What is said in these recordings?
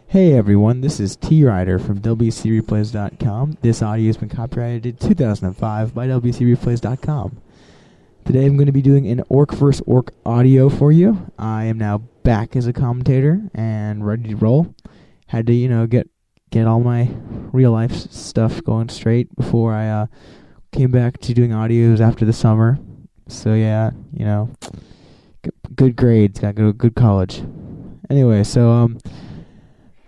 Hey everyone, this is T-Rider from WCReplays.com. This audio has been copyrighted in 2005 by WCReplays.com. Today I'm going to be doing an Orc vs. Orc audio for you. I am now back as a commentator and ready to roll. Had to, get all my real life stuff going straight before I came back to doing audios after the summer. So yeah, good grades, got to go to good college. Anyway, so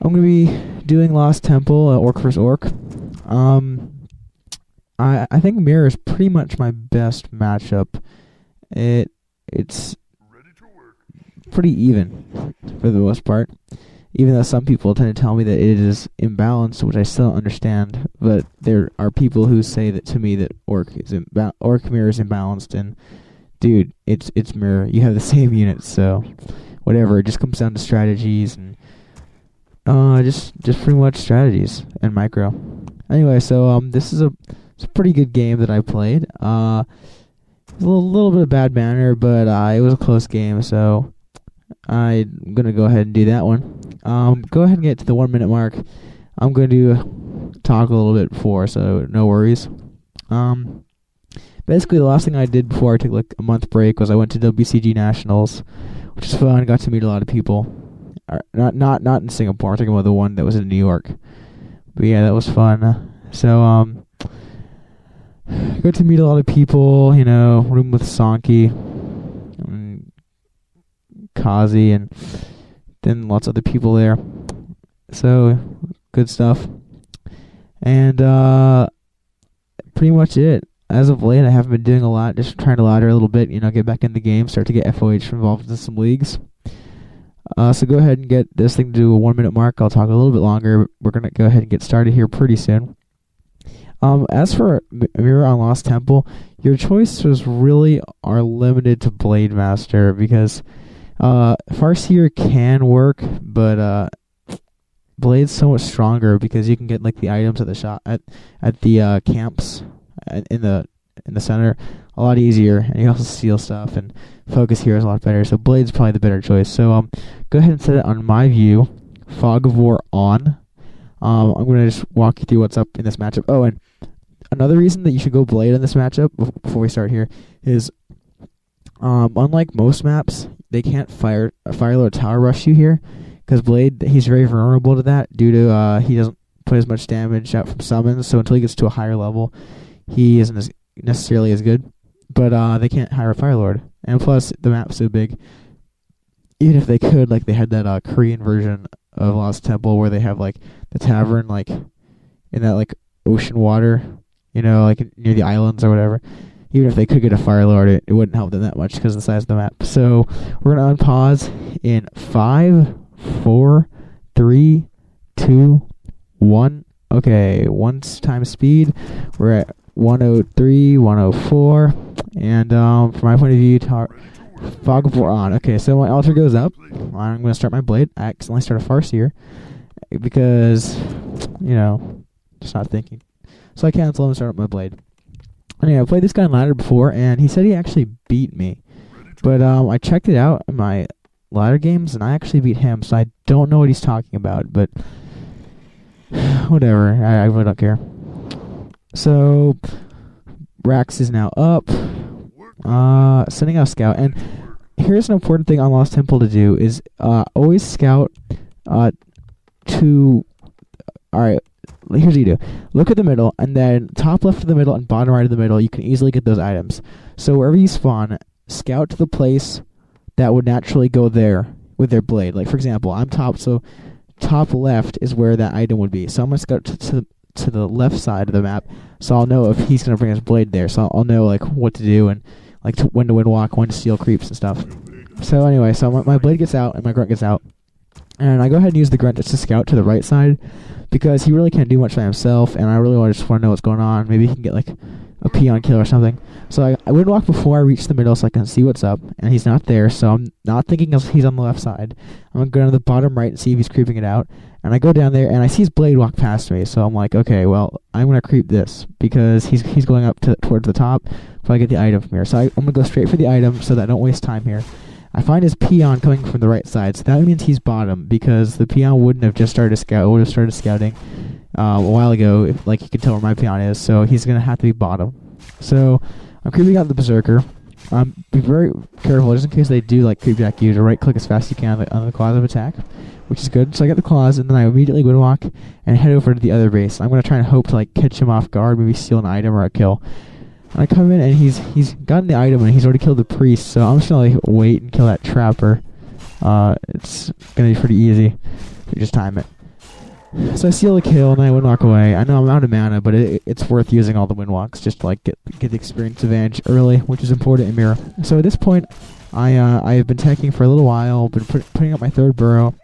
I'm going to be doing Lost Temple, Orc vs. Orc. I think Mirror is pretty much my best matchup. It's pretty even for the most part, even though some people tend to tell me that it is imbalanced, which I still don't understand. But there are people who say that to me that Orc Mirror is imbalanced, and dude, it's Mirror. You have the same units, so whatever. It just comes down to strategies and just pretty much strategies and micro. Anyway, so this is it's a pretty good game that I played. It was a little bit of bad manner, but it was a close game, so I'm gonna go ahead and do that one. Go ahead and get to the 1 minute mark. I'm going to talk a little bit before, so no worries. Basically, the last thing I did before I took like a month break was I went to WCG Nationals, which is fun. Got to meet a lot of people. Not in Singapore. I'm talking about the one that was in New York. But yeah, that was fun. So got to meet a lot of people. Room with Sonky and Kazi, and then lots of other people there. So good stuff. And pretty much it. As of late, I haven't been doing a lot. Just trying to ladder a little bit. Get back in the game. Start to get FOH involved in some leagues. So go ahead and get this thing to a 1 minute mark. I'll talk a little bit longer. We're going to go ahead and get started here pretty soon. As for Mirror on Lost Temple, your choices really are limited to Blade Master, because Farseer can work, but Blade's so much stronger because you can get like the items at the shop at the camps in the center a lot easier, and you also steal stuff, and focus here is a lot better. So Blade's probably the better choice. So go ahead and set it on my view, Fog of War on. I'm going to just walk you through what's up in this matchup. Oh, and another reason that you should go Blade in this matchup before we start here is unlike most maps, they can't Firelord Tower Rush you here, because Blade, he's very vulnerable to that due to he doesn't put as much damage out from summons, so until he gets to a higher level, he isn't necessarily as good. But they can't hire a Firelord, and plus the map's so big. Even if they could, like they had that Korean version of Lost Temple where they have like the tavern like in that like ocean water, like near the islands or whatever. Even if they could get a Firelord, it wouldn't help them that much because of the size of the map. So we're gonna unpause in 5, 4, 3, 2, 1. Okay, 1 times speed. We're at 103, 104, and from my point of view, Fog of War on. Okay, so my altar goes up. I'm going to start my Blade. I accidentally start a Farseer because, just not thinking. So I cancel and start up my Blade. Anyway, I played this guy in ladder before, and he said he actually beat me. But I checked it out in my ladder games, and I actually beat him, so I don't know what he's talking about, but whatever. I really don't care. So Rax is now up. Sending out Scout, and here's an important thing on Lost Temple to do is always scout to. Alright, here's what you do. Look at the middle, and then top left of the middle and bottom right of the middle, you can easily get those items. So wherever you spawn, scout to the place that would naturally go there with their Blade. Like, for example, I'm top, so top left is where that item would be. So I'm going to scout to the left side of the map, so I'll know if he's going to bring his Blade there. So I'll know like what to do, and like when to windwalk, when to steal creeps and stuff. So anyway, so my Blade gets out and my Grunt gets out, and I go ahead and use the Grunt just to scout to the right side, because he really can't do much by himself, and I really just want to know what's going on. Maybe he can get like a peon kill or something. So I windwalk before I reach the middle so I can see what's up, and he's not there, so I'm not thinking he's on the left side. I'm going to go to the bottom right and see if he's creeping it out. And I go down there, and I see his Blade walk past me, so I'm like, okay, well, I'm going to creep this, because he's going up towards the top if I get the item from here. So I'm going to go straight for the item so that I don't waste time here. I find his peon coming from the right side, so that means he's bottom, because the peon wouldn't have just started would have started scouting a while ago, if, like, he can tell where my peon is, so he's going to have to be bottom. So I'm creeping out the berserker. Be very careful, just in case they do like creep back you, to right click as fast as you can on the claws of attack, which is good. So I get the claws, and then I immediately windwalk and head over to the other base. I'm going to try and hope to like catch him off guard, maybe steal an item or a kill. And I come in, and he's gotten the item, and he's already killed the priest, so I'm just going to like wait and kill that trapper. It's going to be pretty easy if you just time it. So I steal the kill, and then I windwalk away. I know I'm out of mana, but it's worth using all the windwalks just to like get the experience advantage early, which is important in Mirror. So at this point, I have been teching for a little while, been putting up my third burrow.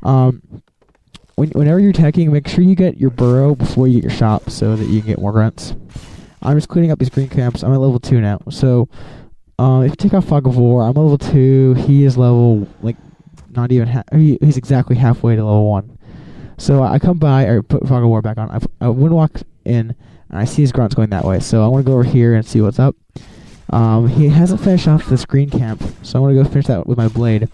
Whenever you're teching, make sure you get your burrow before you get your shop so that you can get more grunts. I'm just cleaning up these green camps. I'm at level 2 now. So if you take off Fog of War, I'm level 2. He is level, like, not even he's exactly halfway to level 1. So I come by, I put Fog of War back on. I windwalk in, and I see his grunts going that way. So I want to go over here and see what's up. He hasn't finished off this green camp, so I want to go finish that with my blade.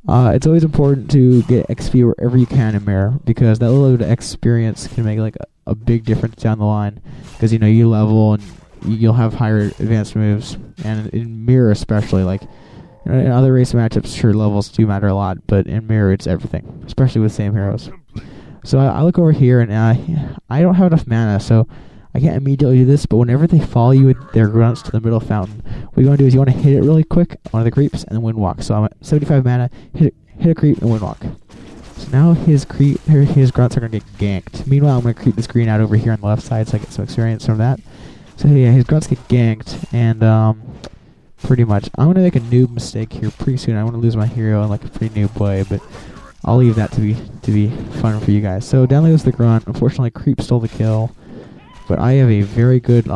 It's always important to get XP wherever you can in Mirror, because that little bit of experience can make like a big difference down the line. Because you level and you'll have higher advanced moves, and in Mirror especially, like in other race matchups, sure levels do matter a lot, but in Mirror it's everything, especially with same heroes. So I look over here, and I don't have enough mana, so I can't immediately do this, but whenever they follow you with their grunts to the middle fountain, what you want to do is you want to hit it really quick, one of the creeps, and then windwalk. So I'm at 75 mana, hit a creep, and windwalk. So now his grunts are going to get ganked. Meanwhile, I'm going to creep this green out over here on the left side so I get some experience from that. So yeah, his grunts get ganked, and pretty much, I'm going to make a noob mistake here pretty soon. I want to lose my hero in like a pretty noob way, but I'll leave that to be fun for you guys. So down goes the grunt. Unfortunately, creep stole the kill, but I have a very good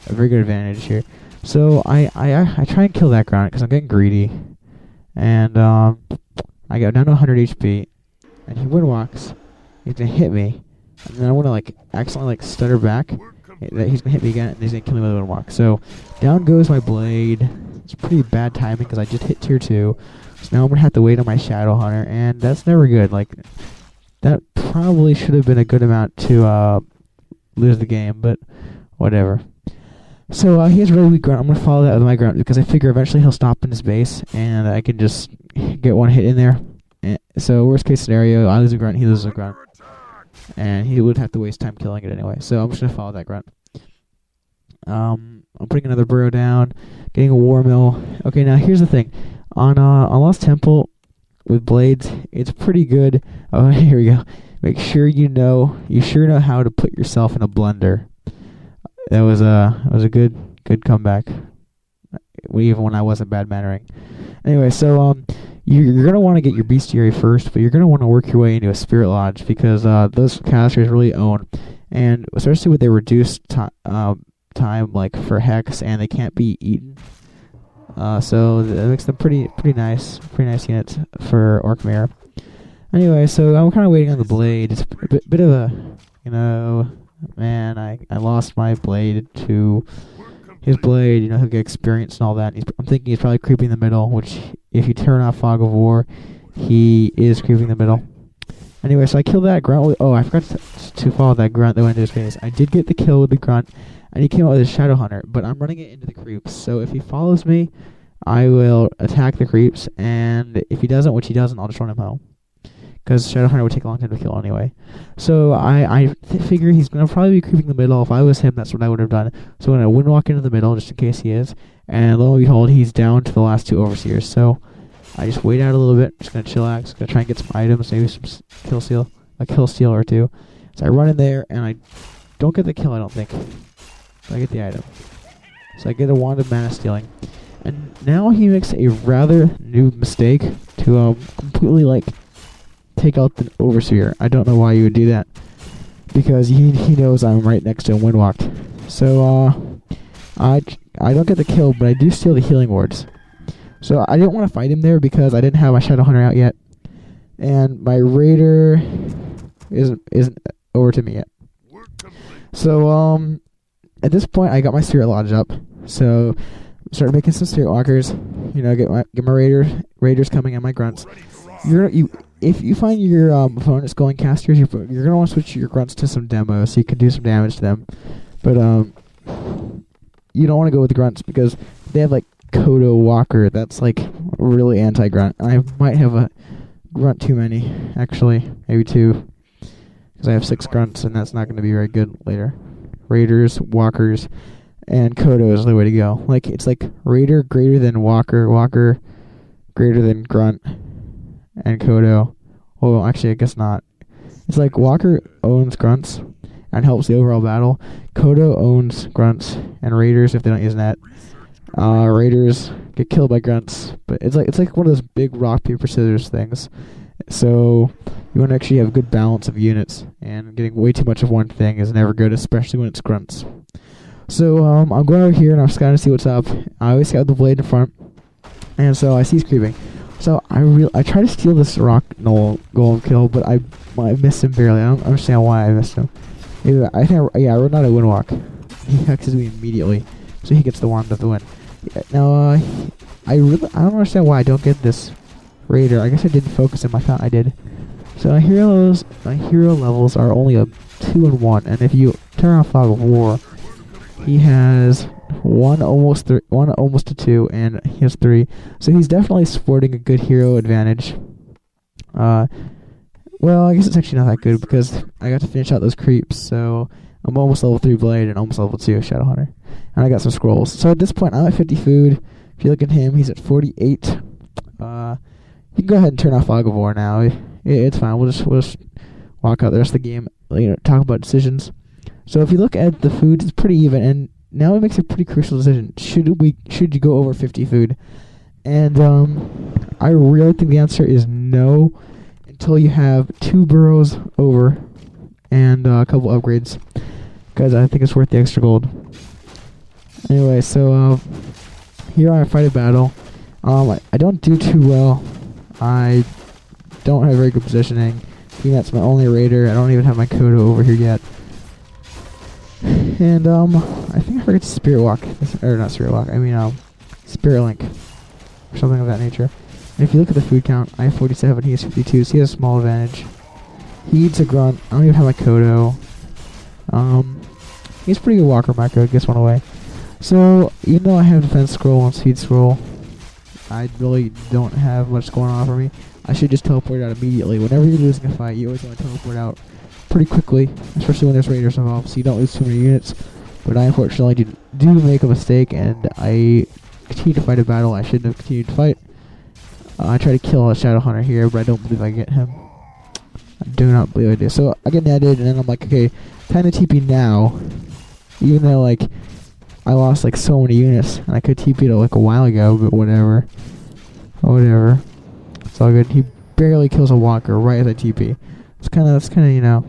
advantage here. So I try and kill that grunt because I'm getting greedy, and I go down to 100 HP, and he windwalks. He's gonna hit me, and then I want to like accidentally like stutter back. He's gonna hit me again, and he's gonna kill me with a windwalk. So down goes my blade. It's pretty bad timing because I just hit tier 2. So now I'm going to have to wait on my Shadow Hunter, and that's never good. Like, that probably should have been a good amount to lose the game, but whatever. So he has really weak grunt. I'm going to follow that with my grunt because I figure eventually he'll stop in his base, and I can just get one hit in there. So worst case scenario, I lose a grunt, he loses a grunt. And he would have to waste time killing it anyway. So I'm just going to follow that grunt. I'm putting another burrow down, getting a war mill. Okay, now here's the thing. On Lost Temple with blades, it's pretty good. Oh, here we go. Make sure you know how to put yourself in a blender. That was a good comeback, even when I wasn't bad mannering. Anyway, so you're gonna want to get your bestiary first, but you're gonna want to work your way into a spirit lodge because those casters really own, and especially with their reduced time like for hex, and they can't be eaten. So that makes them pretty nice units for Orc Mirror. Anyway, so I'm kind of waiting on the blade. It's a bit of a, man, I lost my blade to his blade. He'll get experience and all that. I'm thinking he's probably creeping the middle, which if you turn off Fog of War, he is creeping the middle. Anyway, so I killed that grunt. Oh, I forgot to follow that grunt that went into his face. I did get the kill with the grunt, and he came out with his Shadow Hunter, but I'm running it into the creeps. So if he follows me, I will attack the creeps, and if he doesn't, which he doesn't, I'll just run him home. Because Shadow Hunter would take a long time to kill anyway. So I figure he's going to probably be creeping the middle. If I was him, that's what I would have done. So I'm going to windwalk into the middle, just in case he is. And lo and behold, he's down to the last 2 Overseers. So I just wait out a little bit, just going to chillax, going to try and get some items, maybe a kill steal or 2. So I run in there, and I don't get the kill, I don't think. I get the item. So I get a wand of mana stealing. And now he makes a rather new mistake to completely take out the Overseer. I don't know why you would do that, because he knows I'm right next to him windwalked. So I don't get the kill, but I do steal the healing wards. So I didn't want to fight him there because I didn't have my Shadow Hunter out yet, and my Raider isn't over to me yet. So at this point I got my Spirit Lodge up. So Start making some spirit walkers. You know, get my raiders coming and my grunts. If you find your opponent's going casters, you're gonna want to switch your grunts to some demos so you can do some damage to them. But you don't want to go with the grunts because they have like Kodo Walker. That's like really anti-grunt. I might have a grunt too many, actually, maybe 2, because I have 6 grunts and that's not going to be very good later. Raiders, walkers, and Kodo is the way to go. Like it's like Raider greater than Walker, Walker greater than Grunt, and Kodo. Well, actually, I guess not. It's like Walker owns Grunts and helps the overall battle. Kodo owns Grunts and Raiders if they don't use net. Raiders get killed by Grunts, but it's like one of those big rock paper scissors things. So you want to actually have a good balance of units, and getting way too much of one thing is never good, especially when it's Grunts. So I'm going over here and I'm scouting to see what's up. I always scout the blade in front, and so I see he's creeping. So I try to steal this rock null golem kill, but I missed him barely. I don't understand why I missed him. I wrote out a windwalk. He hexes me immediately, so he gets the wand of the win. Yeah, now I don't understand why I don't get this raider. I guess I didn't focus him. I thought I did. So my hero levels are only a 2 and 1, and if you turn on Fog of War, he has one almost a 2, and he has 3. So he's definitely sporting a good hero advantage. Well, I guess it's actually not that good because I got to finish out those creeps. So I'm almost level 3 blade and almost level 2 shadow hunter, and I got some scrolls. So at this point, I'm at 50 food. If you look at him, he's at 48. You can go ahead and turn off Fog of War now. It's fine. We'll just walk out the rest of the game. Talk about decisions. So if you look at the food, it's pretty even, and now it makes a pretty crucial decision. Should you go over 50 food? And I really think the answer is no, until you have 2 burrows over and a couple upgrades, because I think it's worth the extra gold. Anyway, so here I fight a battle. I don't do too well. I don't have very good positioning. I think that's my only raider. I don't even have my Kodo over here yet. And I think I forgot to Spirit Walk. Or not Spirit Walk, I mean Spirit Link. Or something of that nature. And if you look at the food count, I have 47, he has 52, so he has a small advantage. He eats a grunt. I don't even have my Kodo. He's pretty good walker macro, gets one away. So even though I have defense scroll and speed scroll, I really don't have much going on for me. I should just teleport out immediately. Whenever you're losing a fight, you always want to teleport out pretty quickly, especially when there's raiders involved, so you don't lose too many units. But I unfortunately do make a mistake, and I continue to fight a battle I shouldn't have continued to fight. I try to kill a shadow hunter here, but I don't believe I get him. I do not believe I do. So I get netted, and then I'm like, okay, time to TP now. Even though like I lost like so many units, and I could TP it like a while ago, but whatever. Whatever. It's all good. He barely kills a walker right as I TP. That's kind of you know,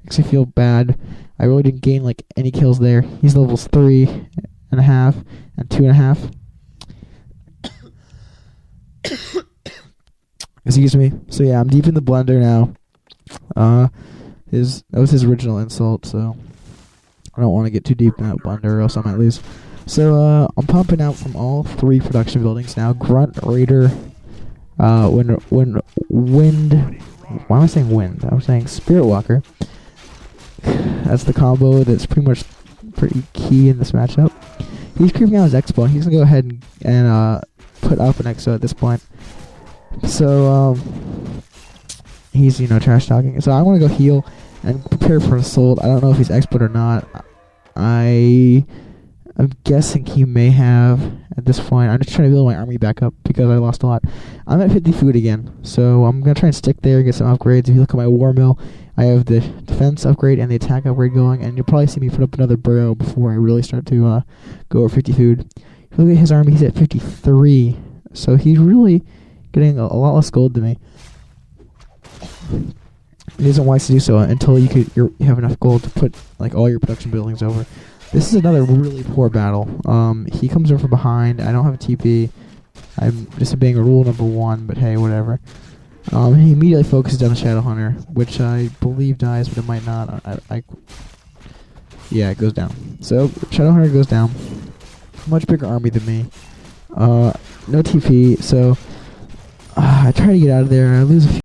makes me feel bad. I really didn't gain like any kills there. He's levels 3.5 and 2.5. Excuse me. So yeah, I'm deep in the blender now. That was his original insult, so I don't want to get too deep in that blender or else I might lose. So I'm pumping out from all 3 production buildings now. Grunt, Raider, wind. Why am I saying wind? I'm saying Spirit Walker. That's the combo that's pretty key in this matchup. He's creeping out his Expo. He's gonna go ahead and put up an Exo at this point. So he's trash talking. So I want to go heal and prepare for assault. I don't know if he's expert or not. I'm guessing he may have at this point. I'm just trying to build my army back up because I lost a lot. I'm at 50 food again, so I'm going to try and stick there, get some upgrades. If you look at my war mill, I have the defense upgrade and the attack upgrade going, and you'll probably see me put up another burrow before I really start to go over 50 food. If you look at his army, he's at 53, so he's really getting a lot less gold than me. It isn't wise to do so until you have enough gold to put like all your production buildings over. This is another really poor battle. He comes in from behind. I don't have a TP. I'm just being a rule number 1, but hey, whatever. He immediately focuses on the Shadow Hunter, which I believe dies, but it might not. Yeah, it goes down. So Shadow Hunter goes down. much bigger army than me. No TP, so I try to get out of there. I lose a few